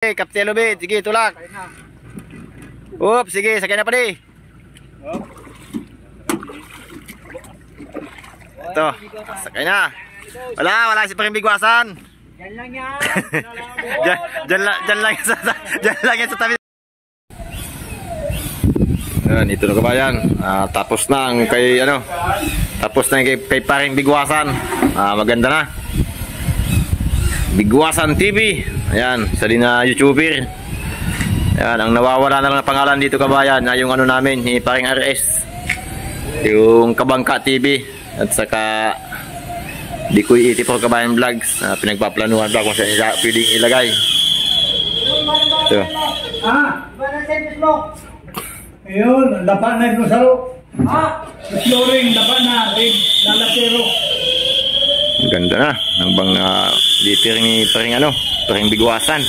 Kapten Lubid, sige tulak. Sige, sakay na pa di. Ito, sakay na. Wala si Paring Bigwasan. Diyan lang yan. Diyan lang yan sa tabi. Yan, ito na kabayan. Tapos na ang kay tapos na kay Paring Bigwasan. Maganda na. Bigwasan TV. Ayan, isa din na YouTuber. Ayan, ang nawawala na lang na pangalan dito kabayan na yung namin, ni Paring RS. Yung Kabangka TV at saka Dikoy 84 Kabayan Vlogs. Pinagpaplanuhan ba kung saan pwedeng ilagay. Ito. Ayun, dapat na yung saro. Flooring, dapat na. Lalasero. Ganda na. Nang bang litter ni Paring Bigwasan.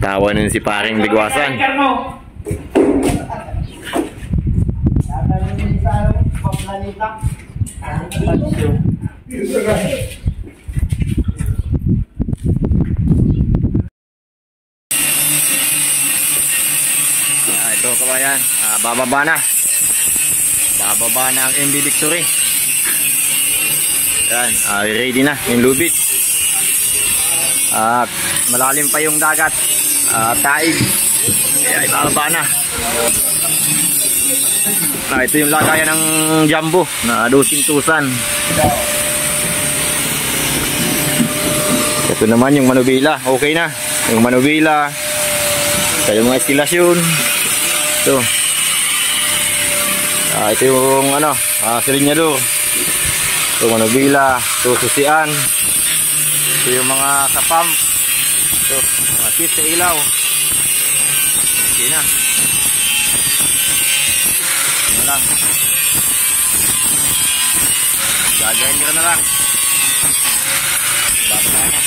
Tawa na si Paring Bigwasan. Ito kabayan, bababa na ang MB Victory. Yan, ready na yung lubid. Malalim pa yung dagat, taig. Kaya ibababa na. Ito yung lagayan ng jumbo na dusin-tusan. Ito naman yung manubila, okay na. Yung manubila, yung mga estilasyon. Ito. Ito yung silinyador. Ito manubila, ito susian. Ito yung mga sa pump. Ito, mga kit sa ilaw. Okay na. Ano lang. Gagahin nyo na lang. Baba na.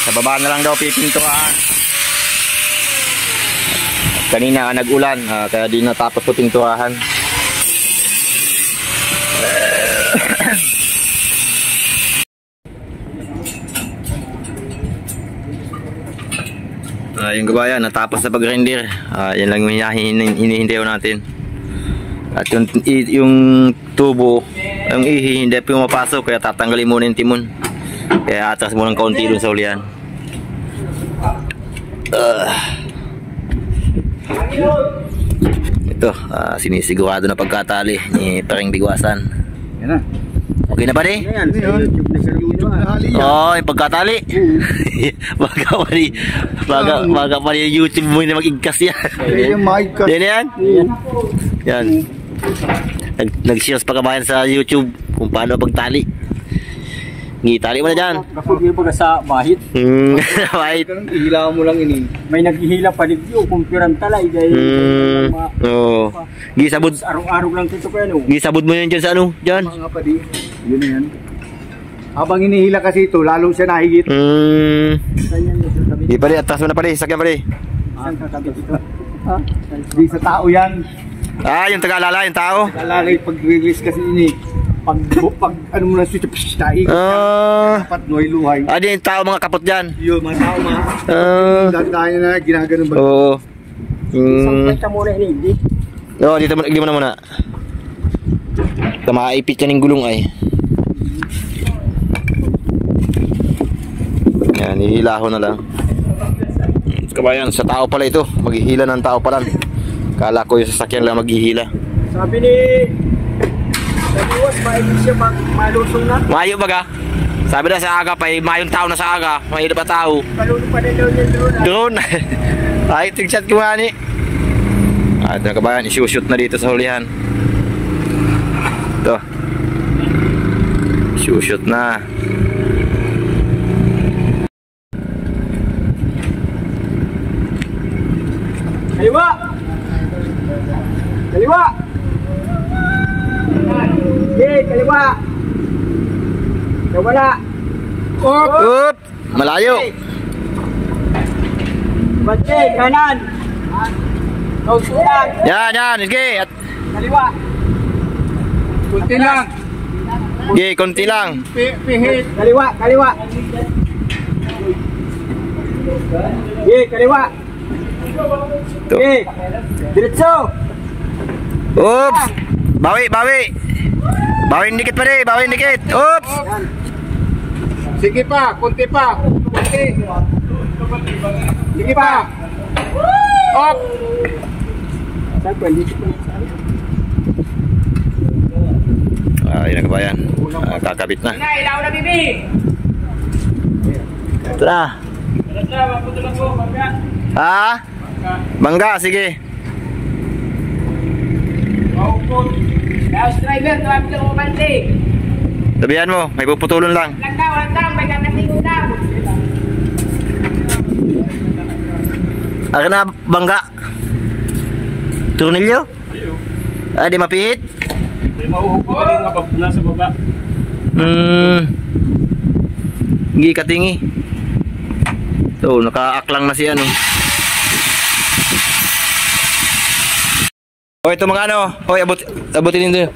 Sa baba na lang daw pipintuan. Kanina nag-ulan, kaya di natapos po pintuahan. Yung kabayan, natapos na pag-render. Yan lang yung hinihintay natin. At yung tubo, yung ihi, hindi po mapasok, kaya tatanggalin muna yung timon. Kaya atras muna ng kaunti dun sa ulian. Ito, sinisigurado na pagkatali ni Paring Bigwasan. Yan na. Okay na ba di? Yung pagkatali. Baga pa yung YouTube mo na mag-igkas yan. Yan yan? Yan. Nag-shares pa kabayan sa YouTube kung paano pagtali. Ngitali mo na dyan. Kapag yung sa bahit. Bahit. Ihila mo lang ini. May naghihila pa dito kung pirang talay. Oo. Gisabod. Araw-araw lang dito pa yan. Gisabod mo yan dyan sa dyan. Mga pa di. Yun na yan. Habang inihila kasi ito, lalo siya nahigit. Di pa di, atas mo na pa di. Sakyan pa di. Saan kakabit ito? Di sa tao yan. Yung taga-alala, yung tao. Taga-alala yung pag-release kasi ini. Pag ano mo na switch, taig. Dapat nuhay luhay. Di yung tao mga kapot dyan. Yun, mga tao dahil na ginaganon ba? Oo. Isang pwesta muna ini. Oo, dito mo na muna. Maipit ka ng gulong ay. Yan, ihilaho na lang. Kabayan, sa tao pala ito. Maghihila ng tao pala. Kala ko yung sasakyan lang maghihila. Sabi ni Nabiwas, maibig siya malusong na. Mayo baga. Sabi na sa aga pa, mayong tao na sa aga. Mayo pa tao. Kalulong pa na daw niya drone. Drone. Ay, tig-shot ko nga ni. Ito na kabayan, isushoot na dito sa hulihan. Ito. Isushoot na. Kaliwa! Kaliwa! Kaliwa! Nawala! Up! Malayo! Bante, kanan! Kausulan! Yan, yan! Sige! Kaliwa! Kunti lang. Sige, konti lang. Pihit. Kaliwa, kaliwa. Sige, kaliwa. Ito. Sige, diretso. Oops! Bawi, bawi! Bawi yung dikit pa rin, bawi yung dikit. Oops! Sige pa, kunti pa. Kunti. Sige pa. Op! Yun ang kabayan. Kakabit na. Ilaw na, bibi. Ito na. Ha? Bangga, sige. House driver, tawag ka mo bante. Sabihan mo, may puputulon lang. Lang, may kanating udang. Akin na, bangga. Turnilyo? Di mapihit? May mauhupo ka rin nasa baba. Hindi katingi. So, nakaaklang na si ano. O, ito mga ano. O, abutin nito.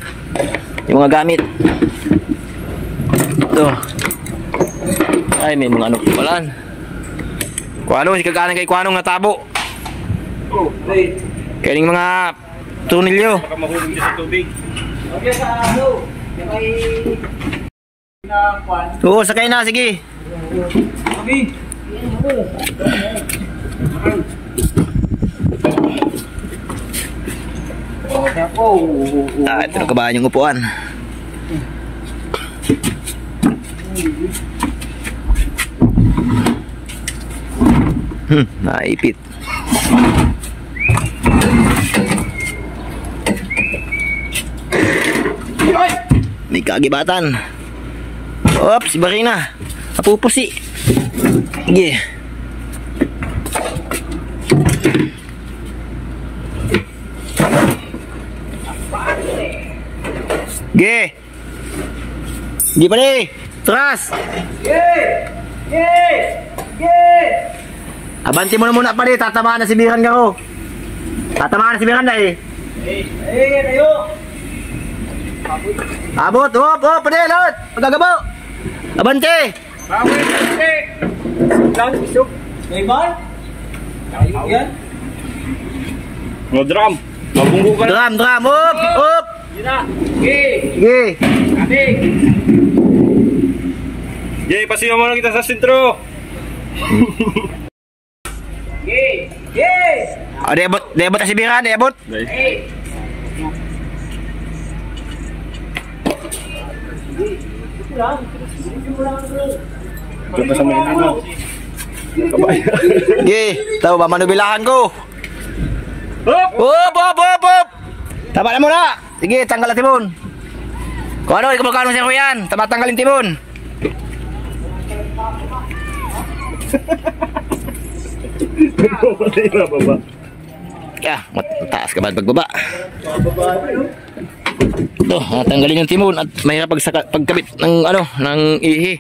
Yung mga gamit. Ito. Ay, may mga ano palaan. Kuano, si kaganan kay Kuanong natabo. Oh, hey. Kaya yung mga turnilyo. Baka mahulog niya sa tubig. Okay, sa ano? May na kwan. Oo, sakay na, sige. Kami. Ito na kabahan yung upuan. Naipit. May kagibatan. Oops, bari na. Napupusi. Sige. Sige. Sige pa rin. Tras. Abanti mo na muna pa rin. Tatamaan na si Biran ka ko. Tatamaan na si Biran na eh. Tayo. Abot, hop, hop, pa rin, lot. Magagabo. Abante. Bawin, bante. Lang, isok. Neymar? Tayo yan. Mga drum. Mabunggo ka na. Drum, drum, hop, hop. Gina. Sige. Sige. Ating. Jay, pasiyo mo na kita sa sentro. Sige. Yes. Deabot na si Biran, deabot. Hey. Ito pa sa mga ano. Kabayan. Sige, tahu ba manubilahan ko. Hop! Hop, hop, hop, hop. Tama na muna. Sige, tanggal ang timon. Kung ano, ikaw magkano siya ko yan. Tama tanggalin timon. Patay na baba. Kaya, mataas ka ba pagbaba? Ito, tanggalin yung timon at mahirap pagkabit ng ano, ng ihi.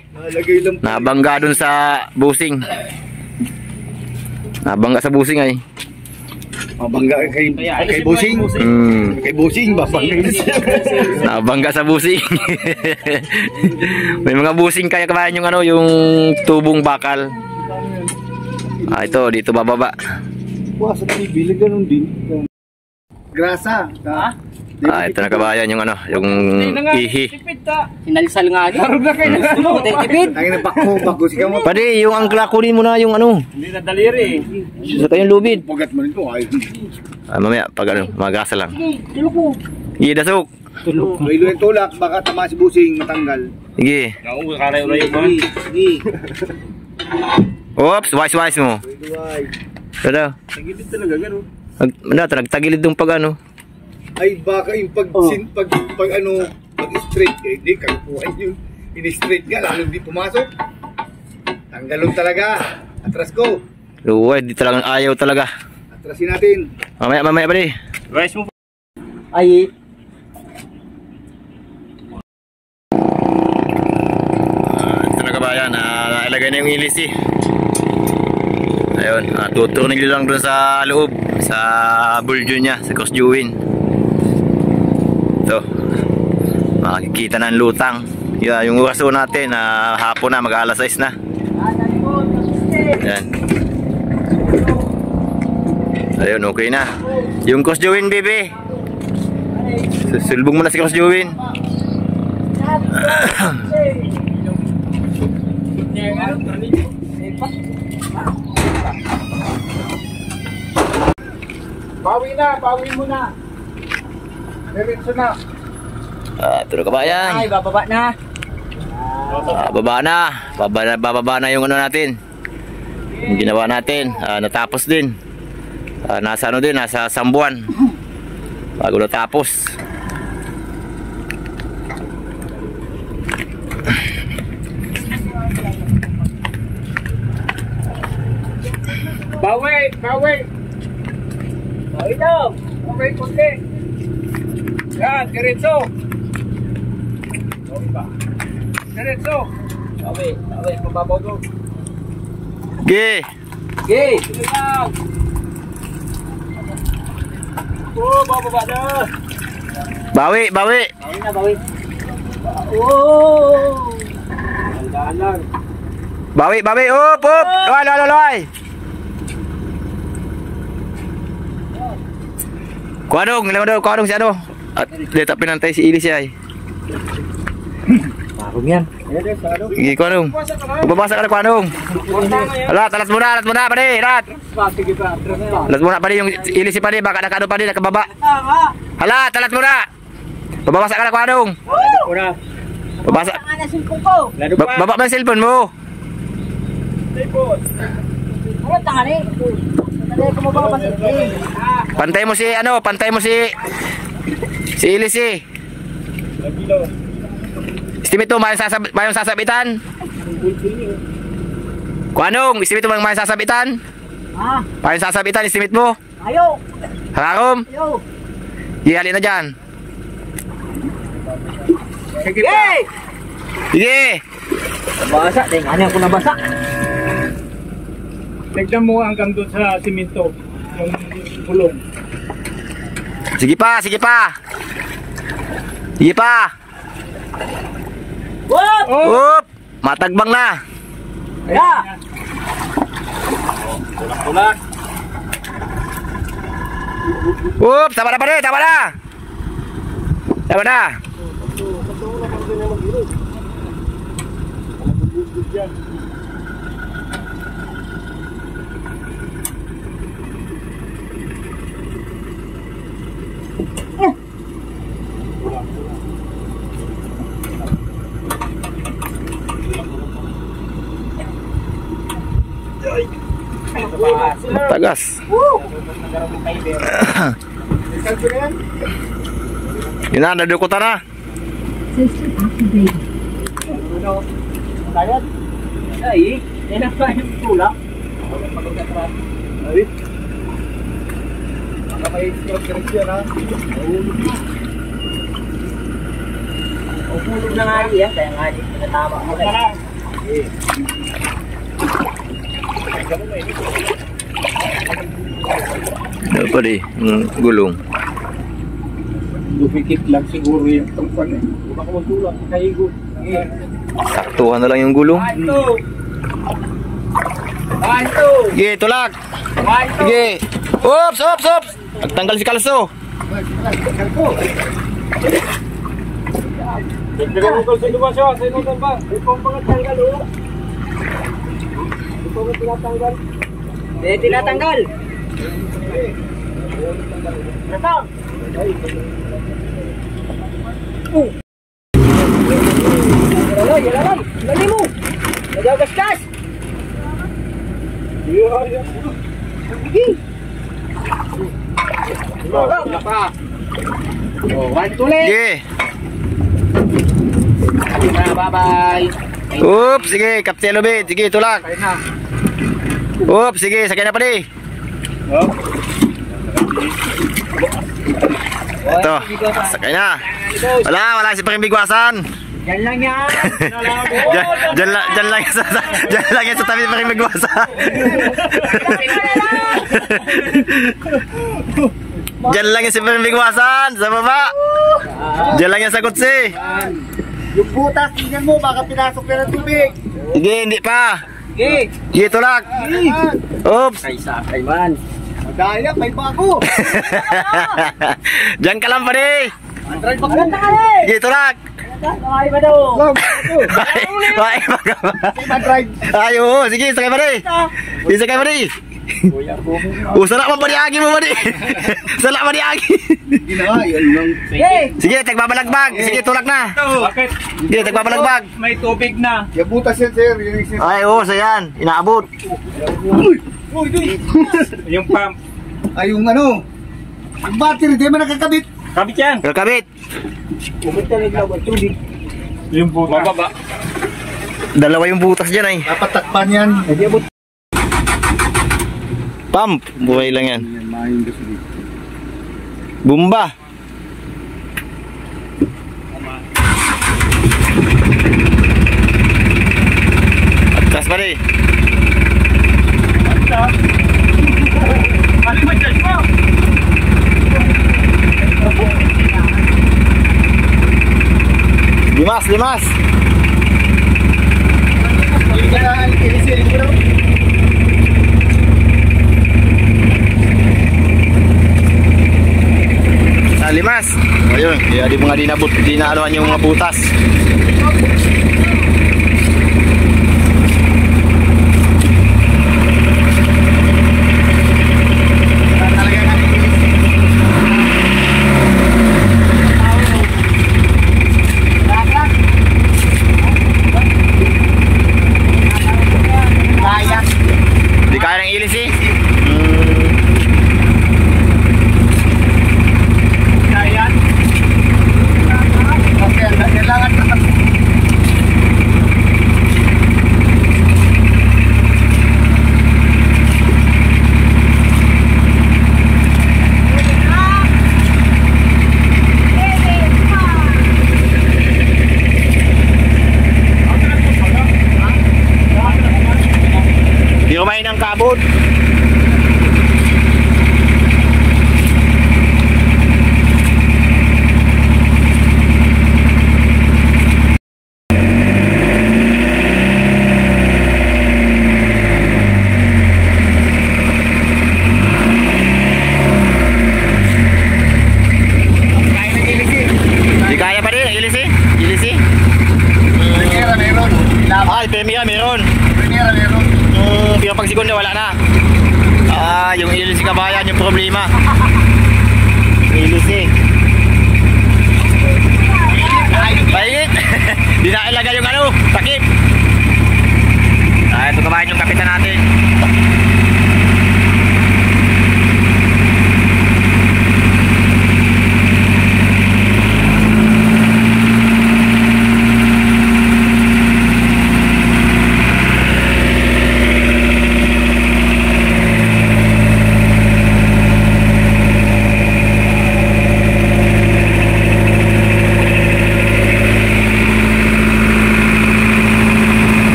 Nabangga dun sa busing. Nabangga sa busing ay. Mabangga kay Busing. Kay Busing ba? Nabangga sa busing. May mga busing kaya kabayan yung ano, yung tubong bakal. Ito, dito bababa. Sa TV, ganun din. Grasa. Ito na kabayan yung ano, yung ihi. Sinalsal nga ni. Darog na kayo na. Ano, tipid. Ang napako si kamo. Pwede, yung angkla kunin mo na yung ano. Hindi na daliri. Sa kayong lubid. Pugat mo nito ay. Mamaya, pag ano, magasa lang. Tulog ko. Sige, dasok. May yung tulak baka tama si Busing matanggal. Sige. Nao karay-uray pa. Sige. Oops, wise mo. Ito daw. Tagilid talaga gano'n. Nagtagilid yung pag ano. Ay baka yung pag ano pag straight hindi kakuha yun. Ini-straight nga lalo di pumasok. Tanggalon talaga. Atras ko. Luway, di talagang ayaw talaga. Atrasin natin. Mamaya pa rin. Rice mo. Ay. Ito na kabayan, nailagay na yung ilis eh. Ayun, tutunin nyo lang dun sa loob, sa buljo niya, sa cross-join. Ito. Makikita na ang lutang. Yung oras po natin, hapon na, mag-alas 6 na. Yan. Ayun, okay na. Yung Cross Jowin, baby. Sulbong mo na si Cross Jowin. Bawi mo na. Diretso na. Ito na kabayan. Ay, bababa na. Baba na. Bababa na yung ano natin. Yung ginawa natin. Natapos din. Nasa ano din, nasa Sambuan. Bago natapos. Bawi. Ay, daw. Bawi konti. Yan, diretso. Diretso. Bawi, mababaw doon. Ge. Okay, sige lang. Oh, bababa na. Bawi. Bawi na, bawi. Oh. Tandaan lang. Bawi. Up. Loy. Kuanong si ano? At dito pinantay si Ilis ay. Parang yan. Sige, Kuanong. Babasa ka na, Kuanong. Alat muna, pare. Sige pa, atras pa. Alat muna, pare, yung Ilis si pare. Baka nakano pa rin, nakababa. Alat muna. Babasa ka na, Kuanong. Una. Babasa. Lado pa. Baba ba yung cellphone mo? Ano tangani? Tangani ko mo ba kasi? Pantay mo si Ilis eh. Estimate mo, mayong sasabitan? Kuanong, estimate mo mayong sasabitan? Ha? Mayong sasabitan, estimate mo? Ayo. Hararom? Ayo. Hihali na dyan. Sige pa. Hey! Sige! Nabasa, tingnan ako nabasa. Tignan mo hanggang doon sa simento. Yung bulong. Sige pa! Whoop! Up! Matagbang na! Ya! Tulak. Up! Tama na! Tagas. Yun na, nadukutan na. System activated. Kayat? Ay, yan ang kaya ng tulak. Ay. Nakapay-stroke direksyon ha. Pulog na nga yan, kaya nga di pinatama mo na. Dapat eh, gulong. Dupikit lang siguro yung tungkol eh. Baka mo tulak. Kahigo. Saktuhan na lang yung gulong. Banto! Sige, tulak. Banto! Sige. Oops. Nagtanggal si Kalso. Dagdagan mo sa iluwasyon. Sa iluwasyon ba? Ito ang mga tanggal o. Ito ang tinatanggal. Hindi tinatanggal. Natang! Yalalay! Lali mo! Nagagaskas! Sige! Wala pa. One, two, leg! Sige. Sige na, bye-bye! Oops, sige, Kaptelo Bid. Sige, tulak. Kaya na. Oops, sige, sakay na pa di. Oh. Ito, sakay na. Wala si Pakimbigwasan. Yan lang yan! Diyan lang yan sa tabi ni Pakimbigwasan. Diyan lang yung si Bigwasan, sa baba. Diyan lang yung sa kutsi. Yung butas, tingnan mo, baka pinasok na ng tubig. Sige, hindi pa. Okay. Sige, tulak. Oops. Sakay man. Madaya, may bago. Diyan ka lang pa rin. Android pa ko. Sige, tulak. Ay ba daw? Bae, Android. ay, oo. Sige, sakay pa rin. Sige, sakay pa rin. Salak mo ba di agi mo ba di? Salak mo di agi. Ginawa, yun lang. Sige, tagbabalagbag. Sige, tulak na. Bakit? Sige, tagbabalagbag. May tubig na. Yung butas yan, sir. Yung exit. Ay, oo, so yan. Inaabot. Yung pump. Ay, yung ano. Yung battery, di mo nakakabit. Kabit yan. Kakabit. Yung butas. Mababa. Dalawa yung butas dyan ay. Dapat takpan yan. Pump. Buhay lang yan. Bumba. Atras pa rin. Malimutan mo. Limas, limas. Limas. Ayun, kaya di mga dinabot, di naaluan yung mga butas. Di kaya ng ilis eh. Di kumain ng kabod. Di kaya pa rin, ilis eh. Ilis eh. Primera meron. Ay, Premia meron. Primera meron. Pero pag segunda wala na. Ah, yung ilis kabayan yung problema. Ilis eh. Painit. Di na ilagay yung ano, takip. Ah, ito kabayan yung kapitan natin.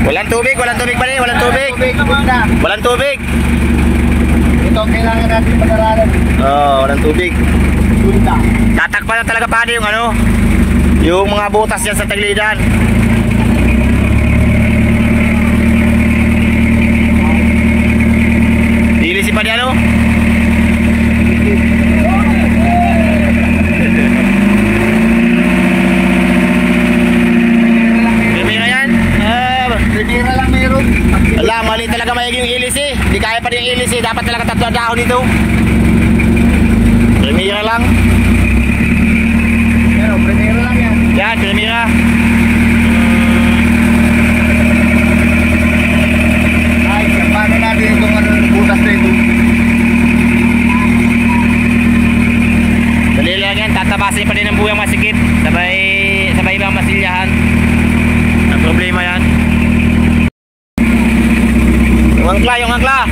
Walang tubig pa rin, walang tubig. Walang tubig. Ito ang kailangan natin pag-aralan. Walang tubig. Punta. Tatakpan na talaga pa yung ano, yung mga butas yan sa taglidan. Ilisi pa niya ano? Primera yan? Primera lang meron. Ala, mali talaga mayiging ilis eh. Di kaya pa rin yung ilis eh. Dapat talaga tatlo dahon dito. Primera lang. Pero primera lang yan. Yan, primera. Ay, kapag kasi pa din ang buyang masikip. Sabay bang masilyahan. Ang problema yan. Yung angkla.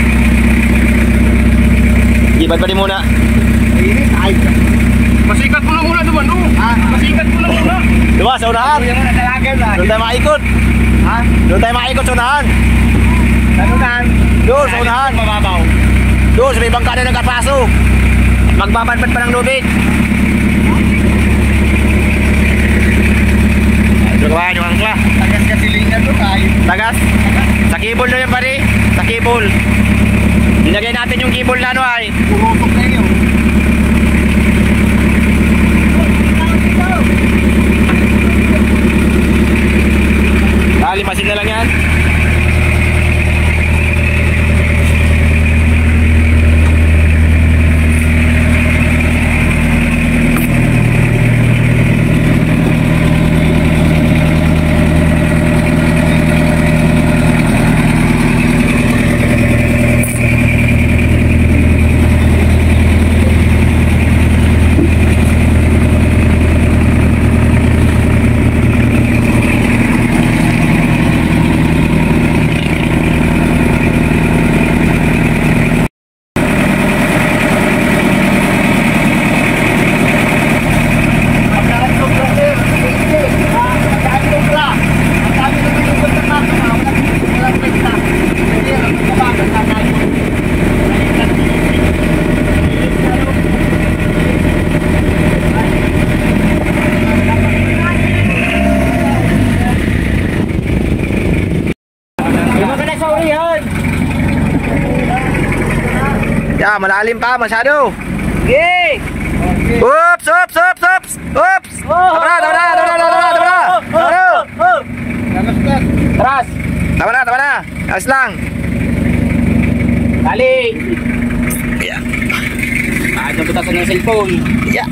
Ibad pa din muna. Masikat mo lang muna naman, no? Masikat mo lang muna. Diba, sa unahan. Doon tayo maikot. Doon tayo maikot sa unahan. Doon, sa unahan. Doon, sa may bangka na nagkapaso. Magbabadbad pa ng lubid. Ito kabayan yung angkla. Tagas kasilingan to tayo. Tagas? Sa kibol na yan pare. Sa kibol. Nilagay natin yung kibol na ano ay. Purutok na yun. Lipasin na lang yan. Ya, malalim pa masyado. Okay. Oops, oops, oops, oops. Oops. Tama na. Teras. Tama na. Alas lang. Dali. Ya. Nabutasan ng cellphone. Ya.